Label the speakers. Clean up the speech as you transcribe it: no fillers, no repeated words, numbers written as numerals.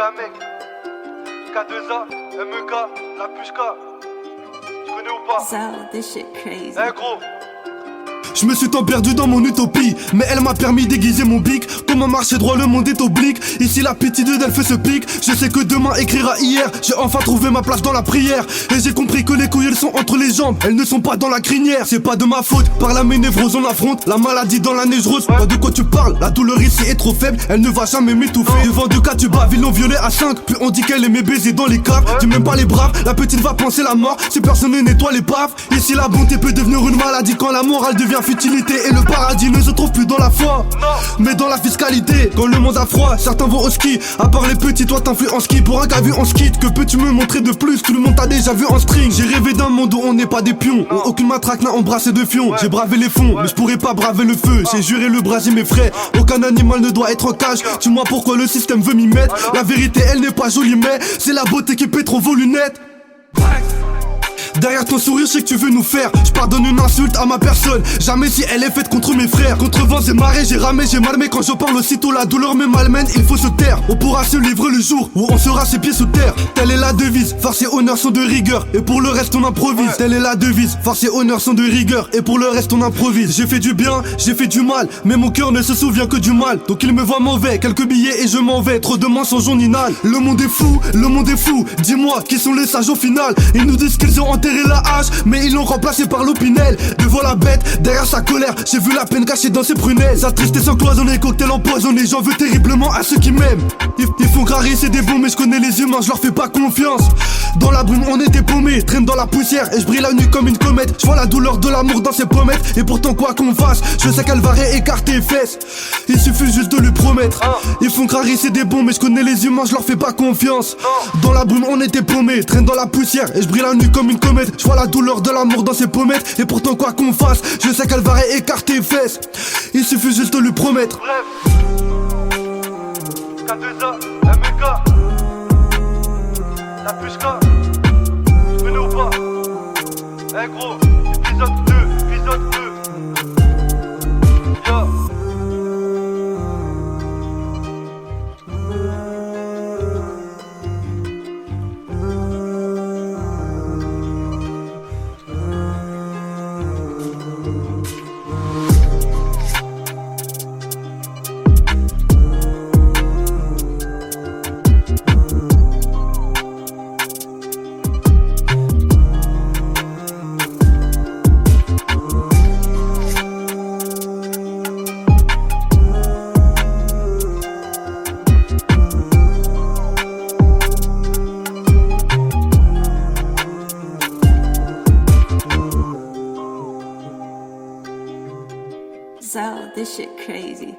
Speaker 1: mec, K2A, MEK, la Pushka. Tu connais ou pas?
Speaker 2: So, this shit crazy.
Speaker 1: Eh gros.
Speaker 3: Je me suis tant perdu dans mon utopie, mais elle m'a permis d'aiguiser mon bic. Comment marcher droit, le monde est oblique. Ici la petite d'Elfe se pique. Je sais que demain écrira hier. J'ai enfin trouvé ma place dans la prière. Et j'ai compris que les couilles elles sont entre les jambes, elles ne sont pas dans la crinière. C'est pas de ma faute, par la névrose on affronte la maladie dans la neige rose. Pas de quoi tu parles, la douleur ici est trop faible, elle ne va jamais m'étouffer. Devant deux cas tu baves, ils l'ont violée à 5. Puis on dit qu'elle aimait baiser dans les caves. Tu m'aimes pas les braves, la petite va penser la mort si personne ne nettoie les paves. Ici la bonté peut devenir une maladie quand la morale devient futilité. Et le paradis ne se trouve plus dans la foi, mais dans la fiscalité. Quand le monde a froid, certains vont au ski. À part les petits, toi t'influes en ski. Pour un gars vu en skid, que peux-tu me montrer de plus? Tout le monde t'a déjà vu en string. J'ai rêvé d'un monde où on n'est pas des pions, où aucune matraque n'a embrassé de fion. J'ai bravé les fonds, mais je pourrais pas braver le feu. J'ai juré le brasier mes frères. Aucun animal ne doit être en cage. Dis-moi pourquoi le système veut m'y mettre. La vérité elle n'est pas jolie, mais c'est la beauté qui pète trop vos lunettes. Derrière ton sourire, je sais que tu veux nous faire. Je pardonne une insulte à ma personne, jamais si elle est faite contre mes frères. Contre vents et marées, j'ai ramé, j'ai malmé. Quand je parle aussitôt, la douleur me malmène. Il faut se taire, on pourra se livrer le jour où on sera ses pieds sous terre. Telle est la devise, force et honneur sont de rigueur. Et pour le reste on improvise. Telle est la devise, force et honneur sont de rigueur. Et pour le reste on improvise. J'ai fait du bien, j'ai fait du mal, mais mon cœur ne se souvient que du mal. Donc il me voit mauvais, quelques billets et je m'en vais. Trop de mensonges on inhale. Le monde est fou, le monde est fou. Dis-moi, qui sont les sages au final? Ils nous disent qu'ils ont enterré la hache, mais ils l'ont remplacé par l'opinel. Devant la bête, derrière sa colère, j'ai vu la peine cachée dans ses prunelles. Sa tristesse encloisonnée, cocktail empoisonné. J'en veux terriblement à ceux qui m'aiment. Ils font crarrer, c'est des bons, mais je connais les humains, je leur fais pas confiance. Dans la brume on était paumés, traîne dans la poussière et je brille la nuit comme une comète. Je vois la douleur de l'amour dans ses pommettes. Et pourtant quoi qu'on fasse, je sais qu'elle va réécarter les fesses. Il suffit juste de lui promettre. Ils font crarrer, c'est des bons, mais je connais les humains, je leur fais pas confiance. Dans la brume on était paumés, traîne dans la poussière et je brille la nuit comme une comète. Je vois la douleur de l'amour dans ses pommettes. Et pourtant quoi qu'on fasse, je sais qu'elle va réécarter les fesses. Il suffit juste de lui promettre.
Speaker 1: Bref, K2A, MEK, la Pushka. Tu connais ou pas? Eh gros, épisode 2, épisode 2. Yo.
Speaker 2: So, this shit crazy.